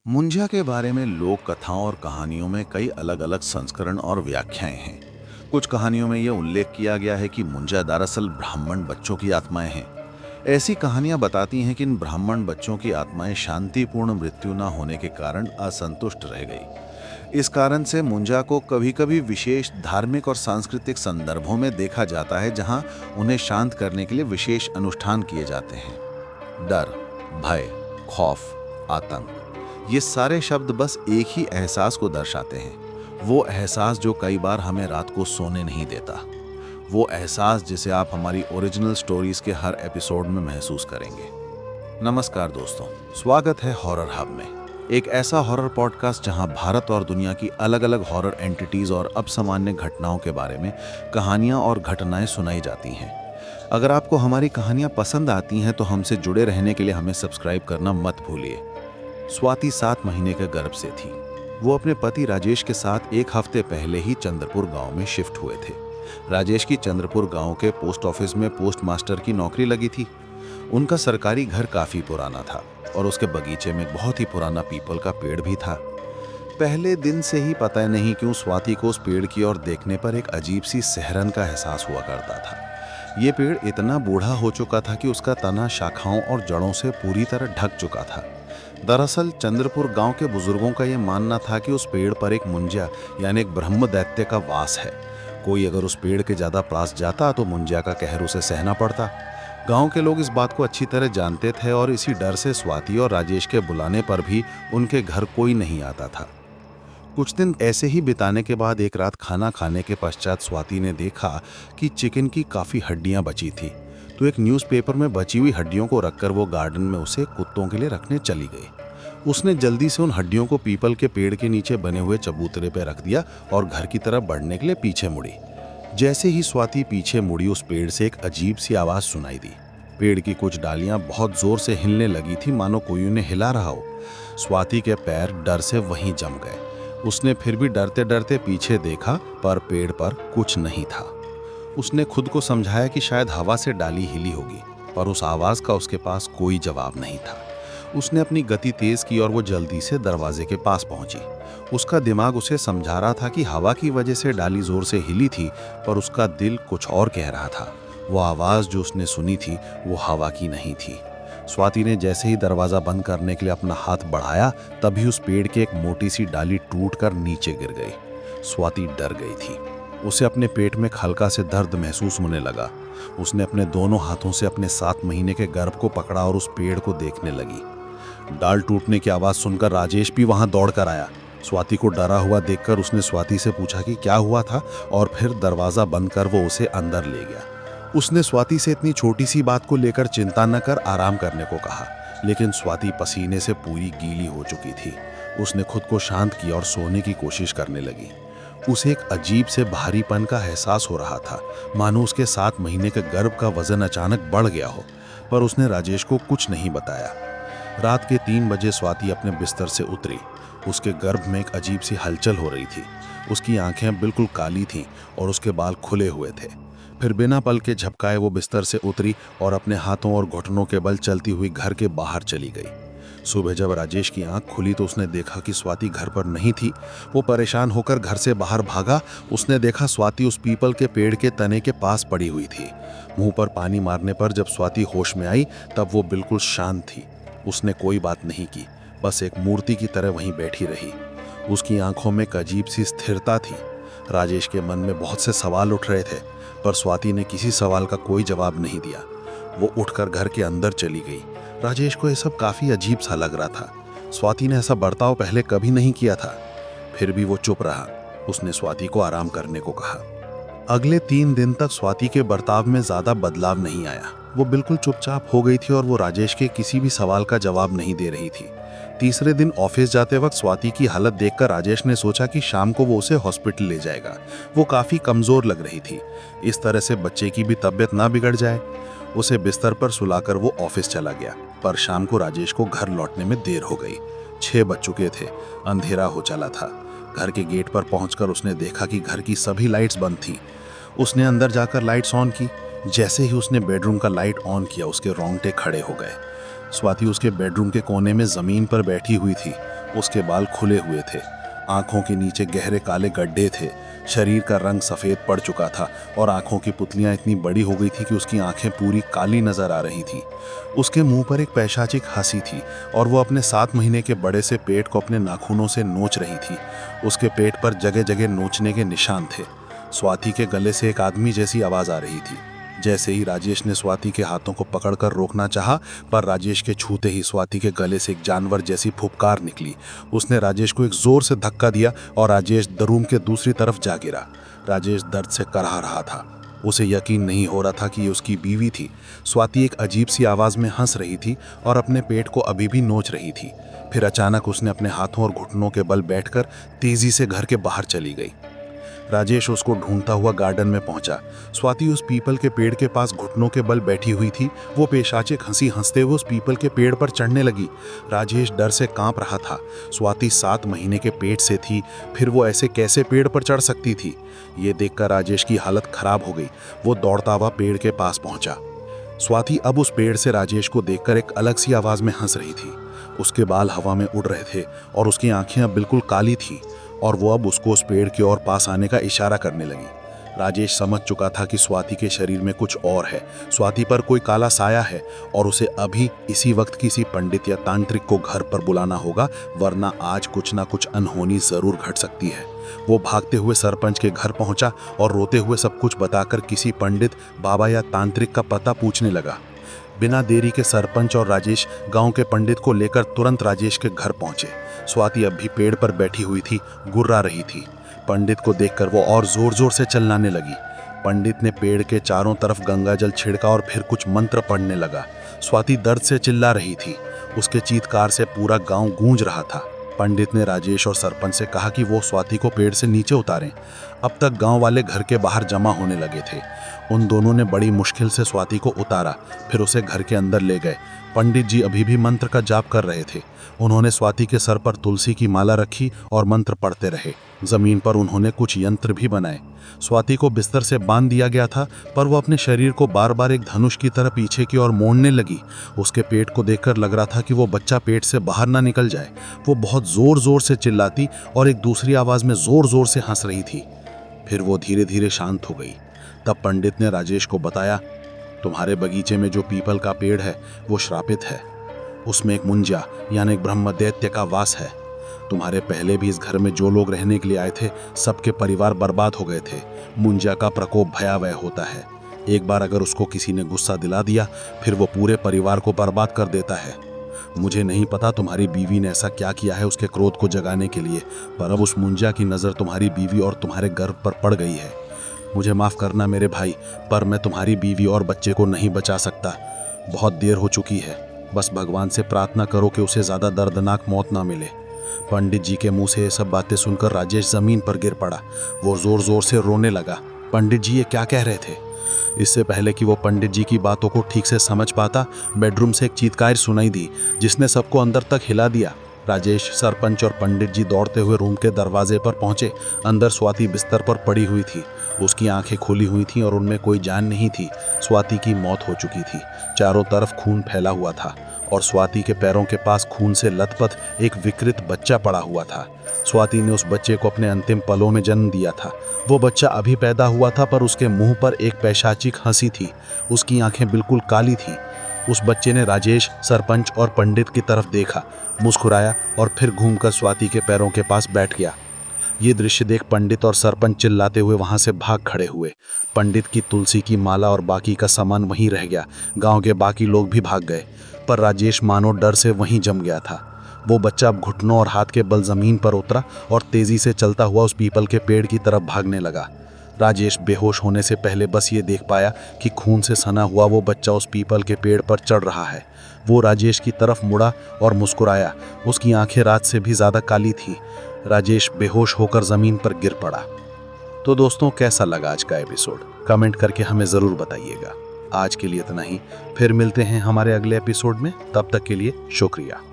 मुंजा के बारे में लोक कथाओं और कहानियों में कई अलग-अलग संस्करण और व्याख्याएं हैं। कुछ कहानियों में यह उल्लेख किया गया है कि मुंजा दरअसल ब्राह्मण बच्चों की आत्माएं हैं। ऐसी कहानियां बताती हैं कि इन ब्राह्मण बच्चों की आत्माएं शांतिपूर्ण मृत्यु न होने के कारण असंतुष्ट रह गई। इस कारण से मुंजा को कभी-कभी विशेष धार्मिक और सांस्कृतिक संदर्भों में देखा जाता है, जहां उन्हें शांत करने के लिए विशेष अनुष्ठान किए जाते हैं। डर, भय, खौफ, आतंक, ये सारे शब्द बस एक ही एहसास को दर्शाते हैं। वो एहसास जो कई बार हमें रात को सोने नहीं देता। वो एहसास जिसे आप हमारी ओरिजिनल स्टोरीज के हर एपिसोड में महसूस करेंगे। नमस्कार दोस्तों, स्वागत है हॉरर हब में, एक ऐसा हॉरर पॉडकास्ट जहां भारत और दुनिया की अलग-अलग हॉरर एंटिटीज और असामान्य घटनाओं के बारे में कहानियां और घटनाएं सुनाई जाती हैं। अगर आपको हमारी कहानियां पसंद आती हैं तो हमसे जुड़े रहने के लिए हमें सब्सक्राइब करना मत भूलिए। स्वाति 7 महीने के गर्भ से थी। वो अपने पति राजेश के साथ एक हफ्ते पहले ही चंद्रपुर गांव में शिफ्ट हुए थे। राजेश की चंद्रपुर गांव के पोस्ट ऑफिस में पोस्ट मास्टर की नौकरी लगी थी। उनका सरकारी घर काफी पुराना था और उसके बगीचे में बहुत ही पुराना पीपल का पेड़ भी था। पहले दिन से ही पता नहीं क्यों स्वाति को उस पेड़ की ओर देखने पर एक अजीब सी सिहरन का एहसास हुआ करता था। ये पेड़ इतना बूढ़ा हो चुका था कि उसका तना शाखाओं और जड़ों से पूरी तरह ढक चुका था। दरअसल चंद्रपुर गांव के बुजुर्गों का यह मानना था कि उस पेड़ पर एक मुंजा यानी एक ब्रह्म दैत्य का वास है। कोई अगर उस पेड़ के ज्यादा पास जाता तो मुंजा का कहर उसे सहना पड़ता। गांव के लोग इस बात को अच्छी तरह जानते थे और इसी डर से स्वाति और राजेश के बुलाने पर भी उनके घर कोई नहीं आता था। कुछ दिन ऐसे ही बिताने के बाद एक रात खाना खाने के पश्चात स्वाति ने देखा कि चिकन की काफी हड्डियां बची थी, तो एक न्यूज़पेपर में बची हुई हड्डियों को रखकर वो गार्डन में उसे कुत्तों के लिए रखने चली गई। उसने जल्दी से उन हड्डियों को पीपल के पेड़ के नीचे बने हुए चबूतरे पर रख दिया और घर की तरफ बढ़ने के लिए पीछे मुड़ी। जैसे ही स्वाति पीछे मुड़ी, उस पेड़ से एक अजीब सी आवाज सुनाई दी। पेड़ की कुछ डालियां बहुत जोर से हिलने लगी थी, मानो कोई उन्हें हिला रहा हो। स्वाति के पैर डर से वहीं जम गए। उसने फिर भी डरते डरते पीछे देखा, पर पेड़ पर कुछ नहीं था। उसने खुद को समझाया कि शायद हवा से डाली हिली होगी, पर उस आवाज का उसके पास कोई जवाब नहीं था। उसने अपनी गति तेज की और वो जल्दी से दरवाजे के पास पहुंची। उसका दिमाग उसे समझा रहा था कि हवा की वजह से डाली जोर से हिली थी, पर उसका दिल कुछ और कह रहा था। वो आवाज जो उसने सुनी थी वो हवा की नहीं थी। स्वाति ने जैसे ही दरवाजा बंद करने के लिए अपना हाथ बढ़ाया, तभी उस पेड़ की एक मोटी सी डाली टूटकर नीचे गिर गई। स्वाति डर गई थी। उसे अपने पेट में हल्का से दर्द महसूस होने लगा। उसने अपने दोनों हाथों से अपने 7 महीने के गर्भ को पकड़ा और उस पेड़ को देखने लगी। डाल टूटने की आवाज सुनकर राजेश भी वहां दौड़कर आया। स्वाति को डरा हुआ देखकर उसने स्वाति से पूछा कि क्या हुआ था, और फिर दरवाजा बंद कर वो उसे अंदर ले गया। उसने स्वाति से इतनी छोटी सी बात को लेकर चिंता न कर, आराम करने को कहा, लेकिन स्वाति पसीने से पूरी गीली हो चुकी थी। उसने खुद को शांत किया और सोने की कोशिश करने लगी। उसे एक अजीब से भारीपन का एहसास हो रहा था, मानो उसके 7 महीने के गर्भ का वजन अचानक बढ़ गया हो, पर उसने राजेश को कुछ नहीं बताया। रात के 3 बजे स्वाति अपने बिस्तर से उतरी। उसके गर्भ में एक अजीब सी हलचल हो रही थी। उसकी आंखें बिल्कुल काली थीं और उसके बाल खुले हुए थे। फिर बिना पल के झपकाए वो बिस्तर से उतरी और अपने हाथों और घुटनों के बल चलती हुई घर के बाहर चली गई। सुबह जब राजेश की आंख खुली तो उसने देखा कि स्वाति घर पर नहीं थी। वो परेशान होकर घर से बाहर भागा। उसने देखा स्वाति उस पीपल के पेड़ के तने के पास पड़ी हुई थी। मुंह पर पानी मारने पर जब स्वाति होश में आई तब वो बिल्कुल शांत थी। उसने कोई बात नहीं की, बस एक मूर्ति की तरह वहीं बैठी रही। उसकी आंखों में एक अजीब सी स्थिरता थी। राजेश के मन में बहुत से सवाल उठ रहे थे, पर स्वाति ने किसी सवाल का कोई जवाब नहीं दिया। वो उठकर घर के अंदर चली गई। राजेश को यह सब काफी अजीब सा लग रहा था। स्वाति ने ऐसा बर्ताव पहले कभी नहीं किया था। फिर भी वो चुप रहा। उसने स्वाति को आराम करने को कहा। अगले 3 दिन तक स्वाति के बर्ताव में ज्यादा बदलाव नहीं आया। वो बिल्कुल चुपचाप हो गई थी और वो राजेश के किसी भी सवाल का जवाब नहीं दे रही थी। तीसरे दिन ऑफिस जाते वक्त स्वाति की हालत देखकर राजेश ने सोचा कि शाम को वो उसे हॉस्पिटल ले जाएगा। वो काफी कमजोर लग रही थी। इस तरह से बच्चे की भी तबीयत ना बिगड़ जाए। उसे बिस्तर पर सुलाकर वो ऑफिस चला गया, पर शाम को राजेश को घर लौटने में देर हो गई। 6 बज चुके थे। अंधेरा हो चला था। घर के गेट पर पहुंचकर उसने देखा कि घर की सभी लाइट्स बंद थीं। उसने अंदर जाकर लाइट्स ऑन की। जैसे ही उसने बेडरूम का लाइट ऑन किया, उसके रोंगटे खड़े हो गए। स्वाति उसके बेडरूम के कोने में जमीन पर बैठी हुई थी। उसके बाल खुले हुए थे, आंखों के नीचे गहरे काले गड्ढे थे, शरीर का रंग सफ़ेद पड़ चुका था और आंखों की पुतलियां इतनी बड़ी हो गई थी कि उसकी आंखें पूरी काली नजर आ रही थी। उसके मुंह पर एक पैशाचिक हंसी थी और वो अपने 7 महीने के बड़े से पेट को अपने नाखूनों से नोच रही थी। उसके पेट पर जगह जगह नोचने के निशान थे। स्वाति के गले से एक आदमी जैसी आवाज़ आ रही थी। जैसे ही राजेश ने स्वाति के हाथों को पकड़कर रोकना चाहा, पर राजेश के छूते ही स्वाति के गले से एक जानवर जैसी फुफकार निकली। उसने राजेश को एक जोर से धक्का दिया और राजेश रूम के दूसरी तरफ जा गिरा। राजेश दर्द से कराह रहा था। उसे यकीन नहीं हो रहा था कि ये उसकी बीवी थी। स्वाति एक अजीब सी आवाज़ में हंस रही थी और अपने पेट को अभी भी नोच रही थी। फिर अचानक उसने अपने हाथों और घुटनों के बल बैठकर तेजी से घर के बाहर चली गई। राजेश उसको ढूंढता हुआ गार्डन में पहुंचा। स्वाति उस पीपल के पेड़ के पास घुटनों के बल बैठी हुई थी। वो पेशाचिक हंसी हंसते हुए उस पीपल के पेड़ पर चढ़ने लगी। राजेश डर से कांप रहा था। स्वाति 7 महीने के पेट से थी, फिर वो ऐसे कैसे पेड़ पर चढ़ सकती थी? ये देखकर राजेश की हालत खराब हो गई। वो दौड़ता हुआ पेड़ के पास पहुंचा। स्वाति अब उस पेड़ से राजेश को देखकर एक अलग सी आवाज में हंस रही थी। उसके बाल हवा में उड़ रहे थे और उसकी आंखें अब बिल्कुल काली थी और वो अब उसको उस पेड़ की ओर पास आने का इशारा करने लगी। राजेश समझ चुका था कि स्वाति के शरीर में कुछ और है। स्वाति पर कोई काला साया है और उसे अभी इसी वक्त किसी पंडित या तांत्रिक को घर पर बुलाना होगा, वरना आज कुछ ना कुछ अनहोनी जरूर घट सकती है। वो भागते हुए सरपंच के घर पहुंचा और रोते हुए सब कुछ बताकर किसी पंडित, बाबा या तांत्रिक का पता पूछने लगा। बिना देरी के सरपंच और राजेश गांव के पंडित को लेकर तुरंत राजेश के घर पहुंचे। स्वाति अब भी पेड़ पर बैठी हुई थी, गुर्रा रही थी। पंडित को देखकर वो और जोर जोर से चिल्लाने लगी। पंडित ने पेड़ के चारों तरफ गंगा जल छिड़का और फिर कुछ मंत्र पढ़ने लगा। स्वाति दर्द से चिल्ला रही थी। उसके चीत्कार से पूरा गांव गूंज रहा था। पंडित ने राजेश और सरपंच से कहा कि वो स्वाति को पेड़ से नीचे उतारें। अब तक गांव वाले घर के बाहर जमा होने लगे थे। उन दोनों ने बड़ी मुश्किल से स्वाति को उतारा, फिर उसे घर के अंदर ले गए। पंडित जी अभी भी मंत्र का जाप कर रहे थे। उन्होंने स्वाति के सर पर तुलसी की माला रखी और मंत्र पढ़ते रहे। जमीन पर उन्होंने कुछ यंत्र भी बनाए। स्वाति को बिस्तर से बांध दिया गया था, पर वो अपने शरीर को बार बार एक धनुष की तरह पीछे की ओर मोड़ने लगी। उसके पेट को देखकर लग रहा था कि वो बच्चा पेट से बाहर ना निकल जाए। वो बहुत जोर जोर से चिल्लाती और एक दूसरी आवाज में जोर जोर से हंस रही थी। फिर वो धीरे धीरे शांत हो गई। तब पंडित ने राजेश को बताया, तुम्हारे बगीचे में जो पीपल का पेड़ है वो श्रापित है। उसमें एक मुंजा यानी एक ब्रह्म दैत्य का वास है। तुम्हारे पहले भी इस घर में जो लोग रहने के लिए आए थे, सबके परिवार बर्बाद हो गए थे। मुंजा का प्रकोप भयावह होता है। एक बार अगर उसको किसी ने गुस्सा दिला दिया, फिर वो पूरे परिवार को बर्बाद कर देता है। मुझे नहीं पता तुम्हारी बीवी ने ऐसा क्या किया है उसके क्रोध को जगाने के लिए, पर अब उस मुंजा की नज़र तुम्हारी बीवी और तुम्हारे घर पर पड़ गई है। मुझे माफ़ करना मेरे भाई, पर मैं तुम्हारी बीवी और बच्चे को नहीं बचा सकता। बहुत देर हो चुकी है। बस भगवान से प्रार्थना करो कि उसे ज़्यादा दर्दनाक मौत ना मिले। पंडित जी के मुंह से ये सब बातें सुनकर राजेश ज़मीन पर गिर पड़ा। वो ज़ोर ज़ोर से रोने लगा। पंडित जी ये क्या कह रहे थे? इससे पहले कि वो पंडित जी की बातों को ठीक से समझ पाता, बेडरूम से एक चीत्कार सुनाई दी जिसने सबको अंदर तक हिला दिया। राजेश, सरपंच और पंडित जी दौड़ते हुए रूम के दरवाजे पर पहुंचे। अंदर स्वाति बिस्तर पर पड़ी हुई थी। उसकी आंखें खुली हुई थीं और उनमें कोई जान नहीं थी। स्वाति की मौत हो चुकी थी। चारों तरफ खून फैला हुआ था और स्वाति के पैरों के पास खून से लथपथ एक विकृत बच्चा पड़ा हुआ था। स्वाति ने उस बच्चे को अपने अंतिम पलों में जन्म दिया था। वो बच्चा अभी पैदा हुआ था, पर उसके मुंह पर एक पैशाचिक हंसी थी। उसकी आंखें बिल्कुल काली थीं। उस बच्चे ने राजेश, सरपंच और पंडित की तरफ देखा, मुस्कुराया और फिर घूमकर स्वाति के पैरों के पास बैठ गया। ये दृश्य देख पंडित और सरपंच चिल्लाते हुए वहां से भाग खड़े हुए। पंडित की तुलसी की माला और बाकी का सामान वहीं रह गया। गांव के बाकी लोग भी भाग गए, पर राजेश मानो डर से वहीं जम गया था। वो बच्चा अब घुटनों और हाथ के बल जमीन पर उतरा और तेजी से चलता हुआ उस पीपल के पेड़ की तरफ भागने लगा। राजेश बेहोश होने से पहले बस ये देख पाया कि खून से सना हुआ वो बच्चा उस पीपल के पेड़ पर चढ़ रहा है। वो राजेश की तरफ मुड़ा और मुस्कुराया। उसकी आंखें रात से भी ज्यादा काली थी। राजेश बेहोश होकर जमीन पर गिर पड़ा। तो दोस्तों, कैसा लगा आज का एपिसोड? कमेंट करके हमें जरूर बताइएगा। आज के लिए इतना ही। फिर मिलते हैं हमारे अगले एपिसोड में। तब तक के लिए शुक्रिया।